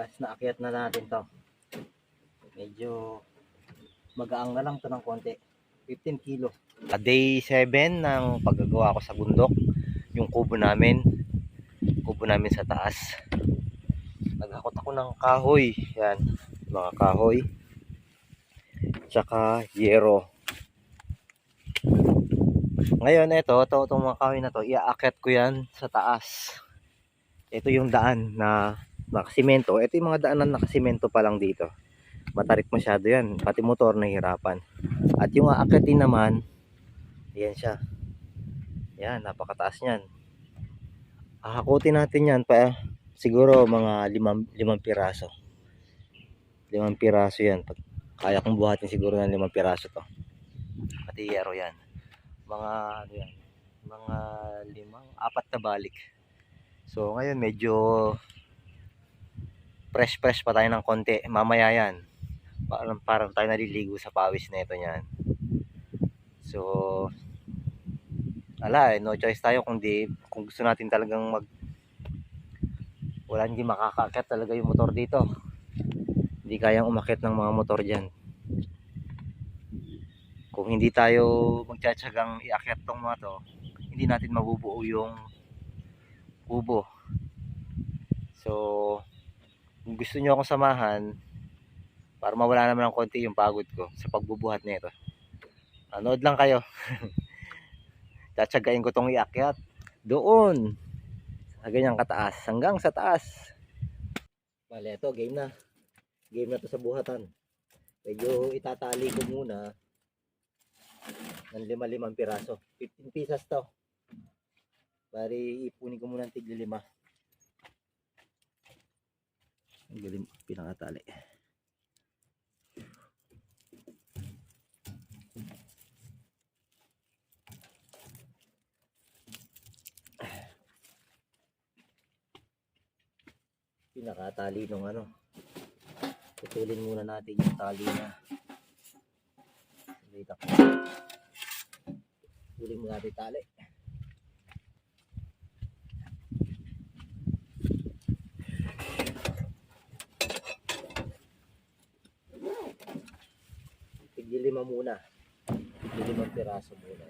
Last na akyat na natin to. Medyo magaang na lang to ng konti. 15 kilo. Day 7 ng paggagawa ko sa bundok. Yung kubo namin. Kubo namin sa taas. Naghakot ako ng kahoy. Yan. Mga kahoy. Tsaka yero. Ngayon itong mga kahoy na to, iaakyat ko yan sa taas. Ito yung daan na nakasimento. Ito yung mga daan na nakasimento pa lang dito. Matarik masyado yan. Pati motor nahihirapan. At yung aakyatin naman, yan siya. Yan, napakataas niyan. Hahakutin natin yan pa siguro mga limang piraso. 5 piraso yan. Kaya kong buhatin siguro ng 5 piraso to. Pati yero yan. Mga ano yan, mga 4 na balik. So ngayon medyo fresh pa tayo ng konti. Mamaya yan. Parang tayo naliligo sa pawis na ito niyan. So no choice tayo kung gusto natin talagang hindi makakaakyat talaga yung motor dito. Hindi kayang umakyat ng mga motor diyan. Kung hindi tayo magtsatsagang iakyat tong mga to, hindi natin mabubuo yung kubo. So kung gusto niyo akong samahan para mawala naman ng konti yung pagod ko sa pagbubuhat nito, anood lang kayo. Tsatsagain ko tong iakyat doon sa ganyang kataas hanggang sa taas. Bale, ito game na to sa buhatan. Medyo itatali ko muna ng 5 piraso. 15 pieces to. Bari ipunin ko muna ng tigli 5. Ang galing pinakatali. Pinakatali nung putulin muna natin yung tali na putulin muna natin tali. Tigli 5 muna. Tigli 5 piraso muna.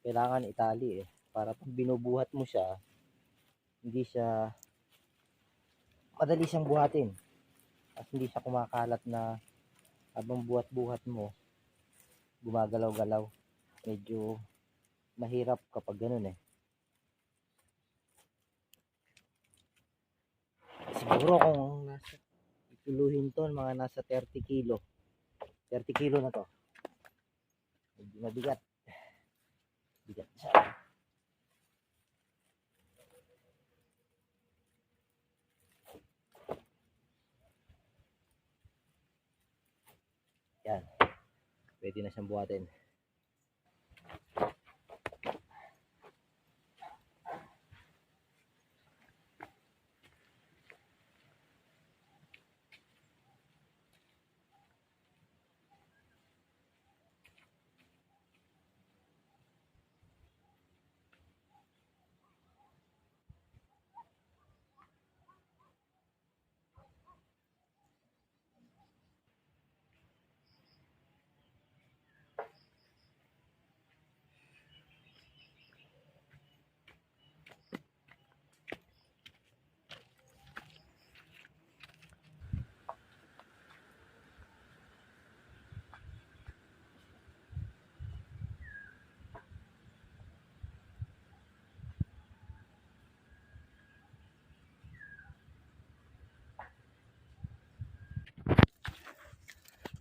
Kailangan itali para pag binubuhat mo siya, hindi siya madali siyang buhatin at hindi siya kumakalat na habang buhat-buhat mo gumagalaw-galaw. Medyo mahirap kapag ganun siguro kung ikuluhin to mga nasa 30 kilo na to, medyo mabigat siya. Yan, pwede na siyang buhatin.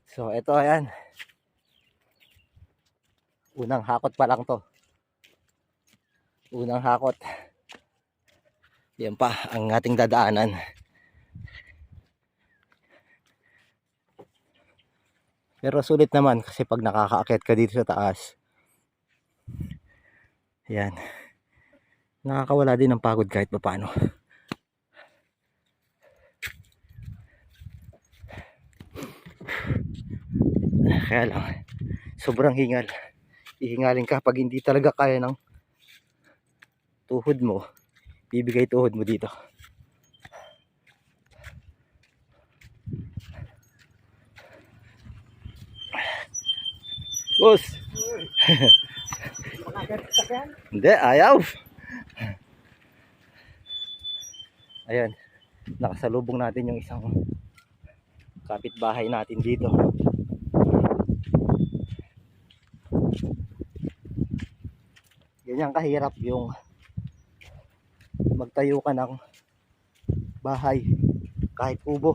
So ito ayan, unang hakot pa lang to. Unang hakot. Yan pa ang ating dadaanan. Pero sulit naman kasi pag nakakaakyat ka dito sa taas, yan, nakakawala din ng pagod kahit paano. Kaya lang, sobrang hingal. Ihingalin ka pag hindi talaga kaya ng tuhod mo, bibigay tuhod mo dito. Boss! Hindi, ayaw! Ayan, nakasalubong natin yung isang kapitbahay natin dito. Ganyan kahirap yung magtayo ka ng bahay kahit kubo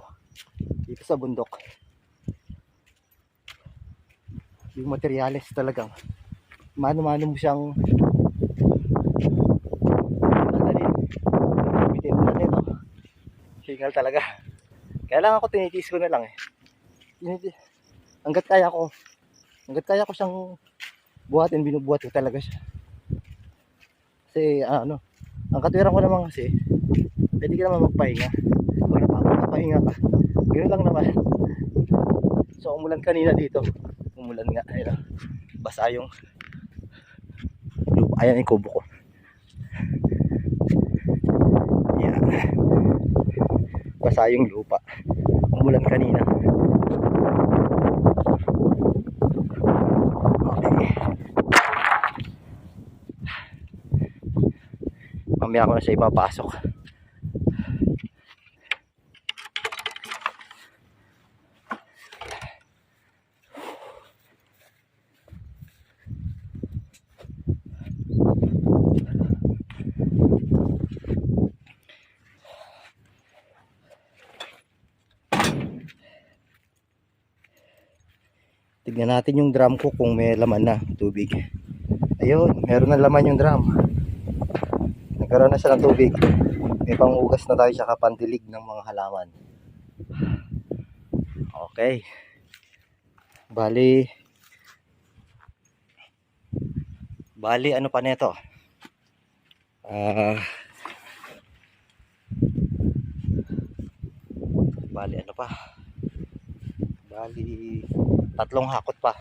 dito sa bundok. Yung materyales talagang mano-mano mo siyang dadalhin. Bitin mo natin, no? Hingal talaga. Kaya lang ako tinitiis ko na lang eh. Hanggat kaya ko siyang buhatin, binubuhat ko talaga siya. Kasi ano, ang katwiran ko naman kasi, pwede ka naman magpahinga. Pag napapahinga ka, ganoon lang naman. So umulan kanina dito. Umulan nga, ayun, basa yung lupa. Ayan yung kubo ko. Yan. Basa yung lupa. Umulan kanina. Okay. Mamaya ko na siya ipapasok. Tignan natin yung drum ko kung may laman na tubig. Ayun, meron na laman yung drum. Nagkaroon na siya ng tubig. May pangugas na tayo sa pandilig ng mga halaman. Okay. Bali ano pa nito? Bali ano pa? Bali tatlong hakot pa.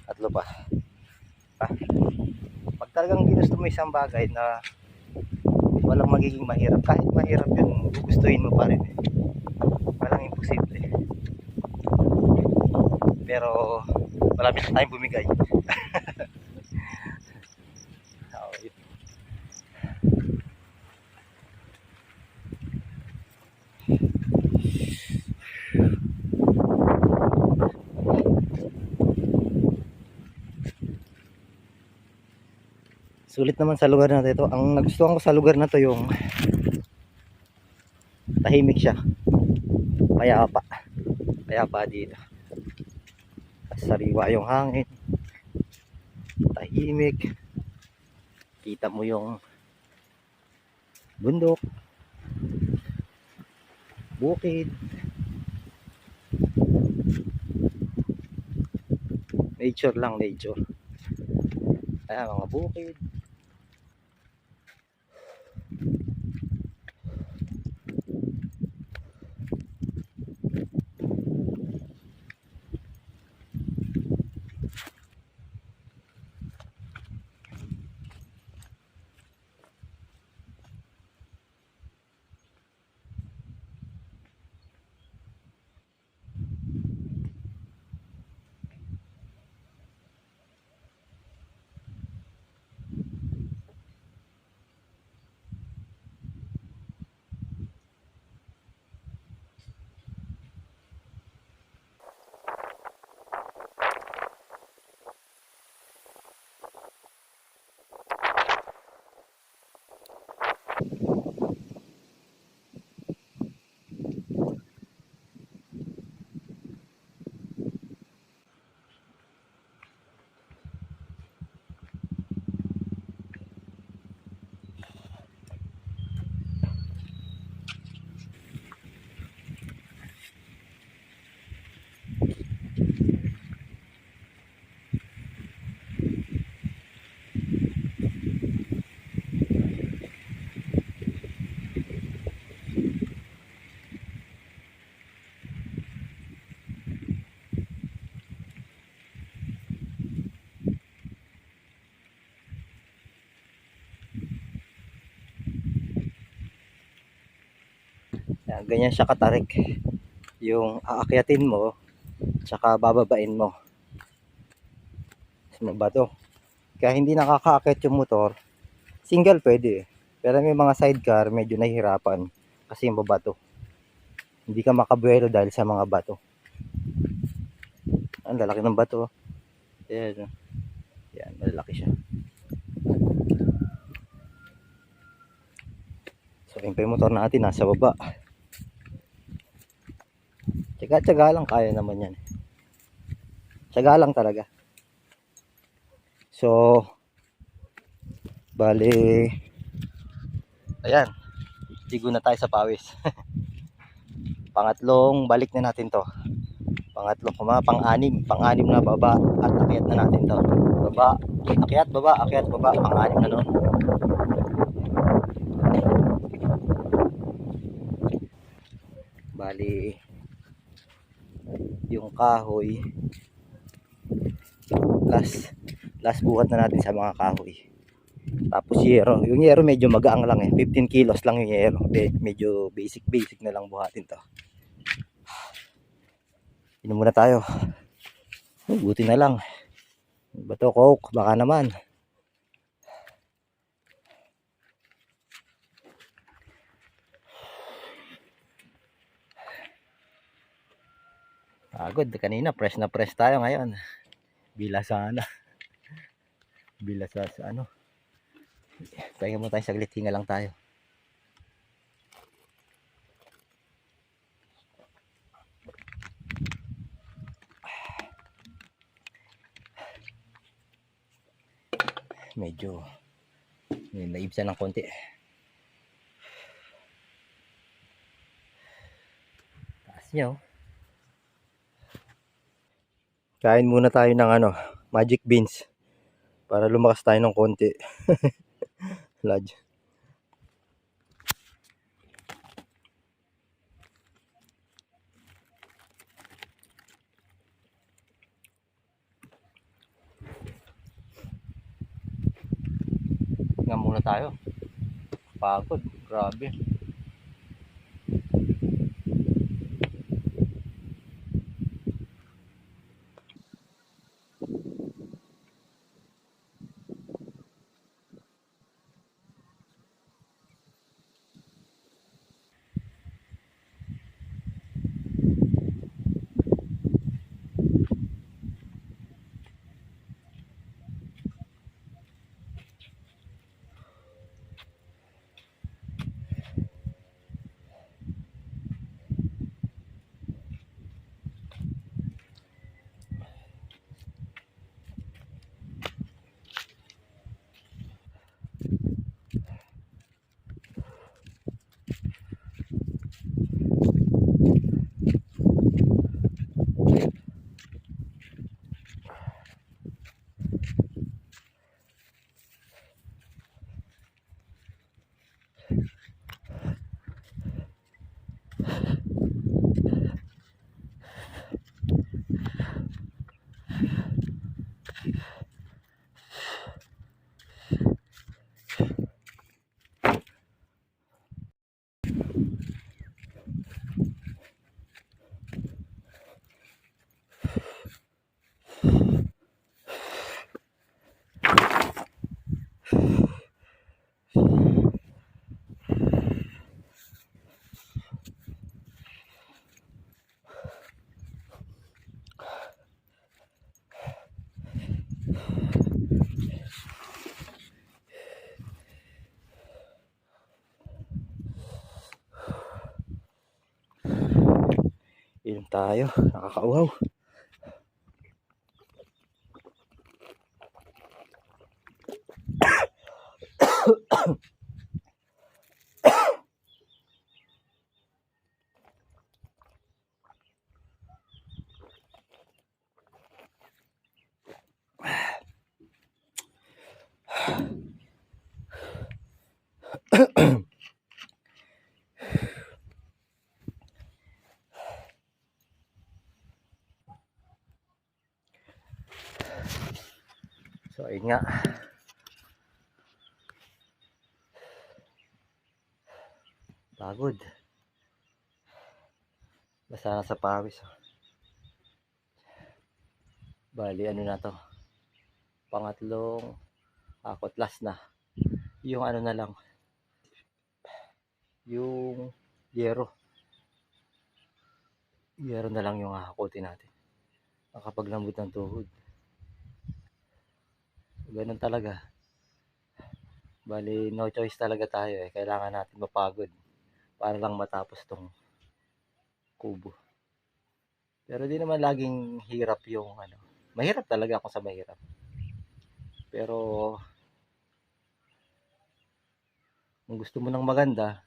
Tatlo pa. Pag talagang ginusto mo isang bagay na walang magiging mahirap, kahit mahirap yun, gugustuhin mo pa rin eh. Walang imposible. Pero malapit na tayong bumigay. Sulit naman sa lugar na ito. Ang nagustuhan ko sa lugar na to yung tahimik siya. Payapa dito. Sariwa yung hangin. Tahimik. Kita mo yung bundok, bukid. Nature lang, nature. Ayan, mga bukid. Yan, ganyan siya katarik. Yung aakyatin mo, tsaka bababain mo sa mga bato. Kaya hindi nakakaakyat yung motor. Single pwede eh. Pero may mga sidecar, medyo nahihirapan kasi yung babato. Hindi ka makabuelo dahil sa mga bato. Ang lalaki ng bato. Ayan. Yan, malalaki siya. So, yun pa yung motor natin, nasa baba. Tsaga-tsaga lang, kaya naman yan. Tsaga lang talaga. So, bali, ayan, ligo na tayo sa pawis. Pangatlong balik na natin to. Pangatlong pang-anim na baba at akyat na natin to. Baba, akyat, baba, akyat, baba, pang-anim na nun. Bali, yung kahoy, last buhat na natin sa mga kahoy. Tapos yero, yung yero medyo magaang lang eh, 15 kilos lang yung yero. Medyo basic na lang buhatin to. Inom muna tayo. Buti na lang. Bato, coke, baka naman. Pagod, kanina fresh na fresh tayo ngayon. Bila sana. Bila sa ano. Pahinga mo tayo saglit, hinga lang tayo. Medyo naibsan ng konti. Taas nyo. Kain muna tayo ng ano, magic beans para lumakas tayo ng konti. Lodge. Nga muna tayo. Pagod, grabe. Inom tayo, nakakauhaw. So ayun nga. Pagod. Basa na sa pawis. Bali, ano na to? Pangatlong akot, last na. Yung ano na lang. Yung yero. Yero na lang yung hahakutin natin. Makapaglambot ng tuhod. Ganun talaga. Bali, no choice talaga tayo eh. Kailangan natin mapagod para lang matapos tong kubo. Pero di naman laging hirap yung ano. Mahirap talaga ako sa mahirap. Pero kung gusto mo ng maganda,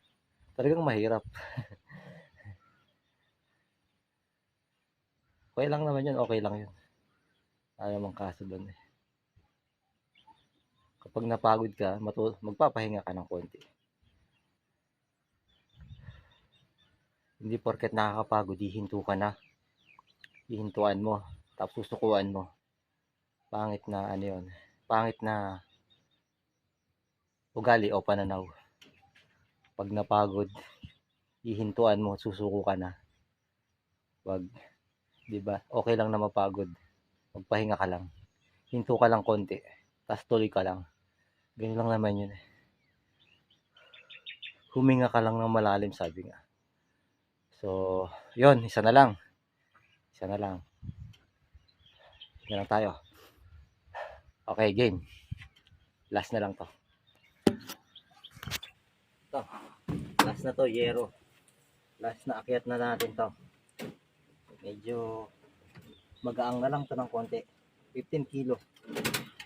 talagang mahirap. Okay lang naman yun, okay lang yun. Wala namang kaso doon eh. Kapag napagod ka, magpapahinga ka ng konti. Hindi porket nakakapagod, hihinto ka na. Hihintuan mo, tapos susukuan mo. Pangit na ano yun. Pangit na ugali o pananaw. Pag napagod, hihintuan mo, susuko ka na. Wag, 'di ba? Okay lang na mapagod. Magpahinga ka lang. Hinto ka lang konti, tapos tuloy ka lang. Ganun lang naman yun. Huminga ka lang ng malalim, sabi nga. So, yun, isa na lang. Isa na lang. Isa na lang tayo. Okay, game. Last na lang to. Ito. Last na to, yero. Last na akyat na natin to. Medyo magaang na lang to ng konti. 15 kilo.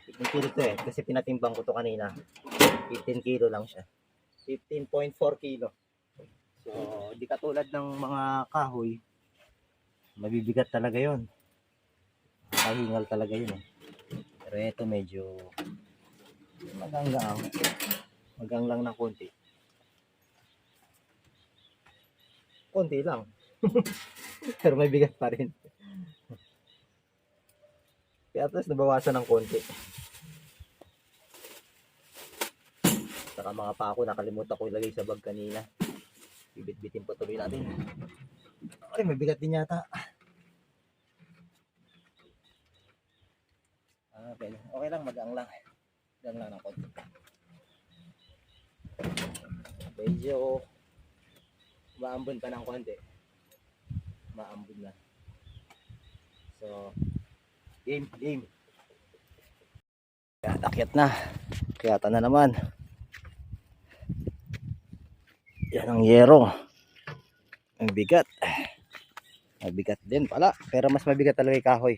15 kilo to eh. Kasi pinatimbang ko to kanina. 15 kilo lang siya. 15.4 kilo. So, di katulad ng mga kahoy. Mabibigat talaga yon. Kahingal talaga yun eh. Pero ito medyo magang-gaang. Magang lang ng konti. Konti lang. Pero may bigat pa rin. Kaya at least nabawasan ng konti. Saka mga pako, nakalimutan ko ilagay sa bag kanina. Bibit-bitin pa tuloy natin. Ay, may bigat din yata. Okay, okay lang, magang lang. Magang lang ng konti. Medyo maambon pa ng konti. Maambon na. So, game. Kaya takyat na. Kayata na naman. Yan ang yero. Ang bigat. Mabigat din pala. Pero mas mabigat talaga yung kahoy.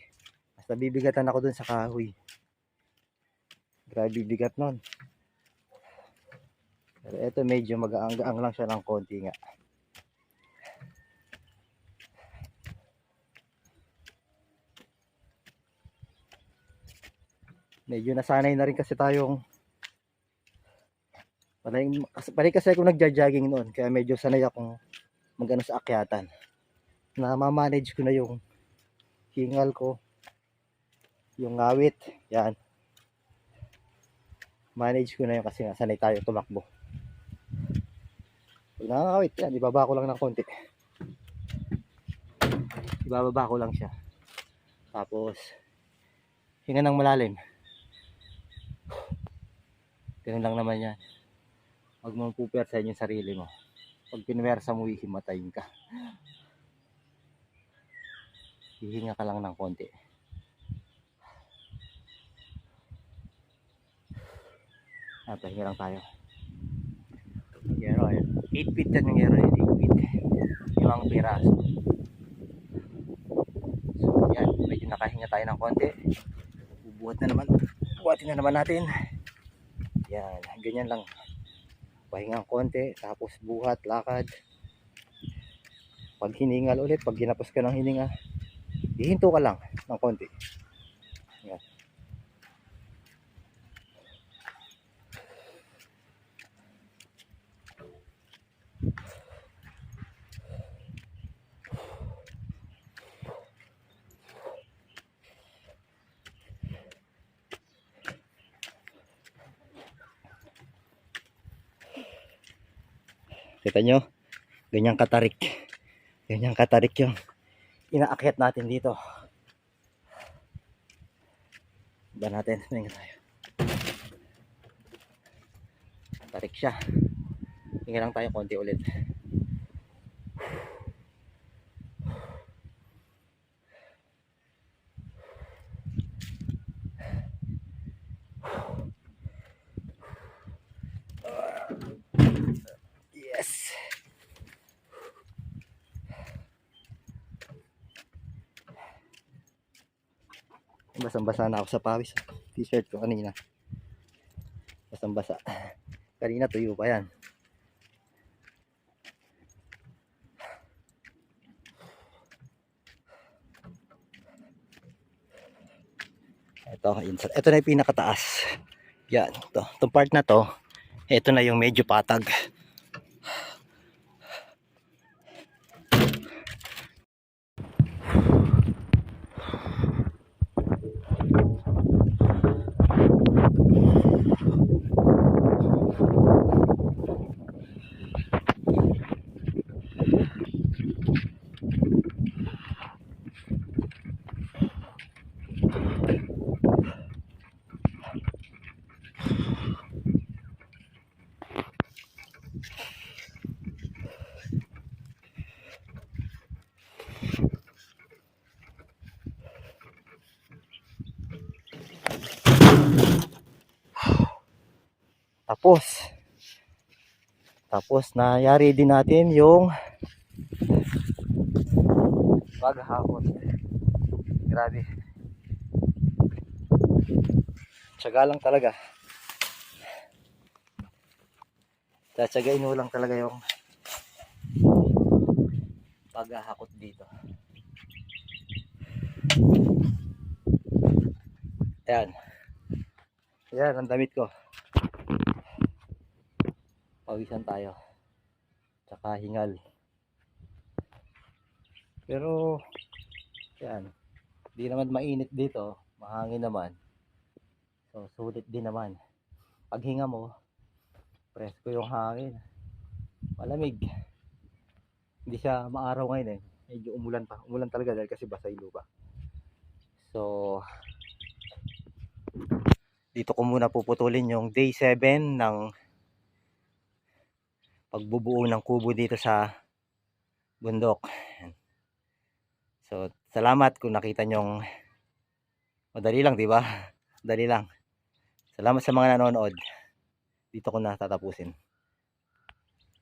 Mas nabibigatan ako dun sa kahoy. Grabe bigat nun. Pero ito medyo magaang-gaang lang siya ng konti nga. Medyo nasanay na rin kasi tayong panay kasi ako nagja-jogging noon. Kaya medyo sanay akong magano sa akyatan. Na ma-manage ko na yung hingal ko. Yung ngawit. Yan. Manage ko na yun kasi nga sanay tayo tumakbo. Pag nakakawit yan, ibaba ko lang ng konti. Ibababa ko lang siya. Tapos, hinga ng malalim. Ganun lang naman yan. Huwag mong pupersahin yung sarili mo. Pag pinwersa mo, hihimatayin ka. Hihinga ka lang ng konti. Pahinga lang tayo. Yero, 8 feet yan yung yero. 8 feet. Yung ang piraso. So, yan. Medyo nakahinga tayo ng konti. Bubuhat na naman. Buhatin na naman natin. Yan. Ganyan lang. Pahinga ng konti. Tapos buhat, lakad. Pag hiningal ulit, pag ginapos ka ng hininga, hihinto ka lang ng konti. Yan. Kita nyo, ganyang katarik. Ganyan katarik yung inaakyat natin dito. Ba natin, tingnan tayo. Tarik siya. Tingnan lang tayo konti ulit. Yes. Basang-basa na ako sa pawis. T-shirt ko kanina. Basang-basa. Kanina tuyo pa yan. Ito na yung pinakataas. Yan, ito. Itong part na to, ito na yung medyo patag. Tapos nayari din natin yung paghahakot. Grabe. Tiyaga lang talaga. Tsatsagain mo lang talaga yung paghahakot dito. Ayan. Ayan ang damit ko. Pawisan tayo. Tsaka hingal. Pero yan, di naman mainit dito, mahangin naman. So sulit din naman. Pag hinga mo, presko yung hangin. Malamig. Hindi siya maaraw ngayon eh. Medyo umulan pa. Umulan talaga dahil kasi basa yung lupa. So dito ko muna puputulin yung day 7 ng pagbubuo ng kubo dito sa bundok. So salamat kung nakita nyong madali lang, di ba? Madali lang. Salamat sa mga nanonood. Dito ko na tatapusin.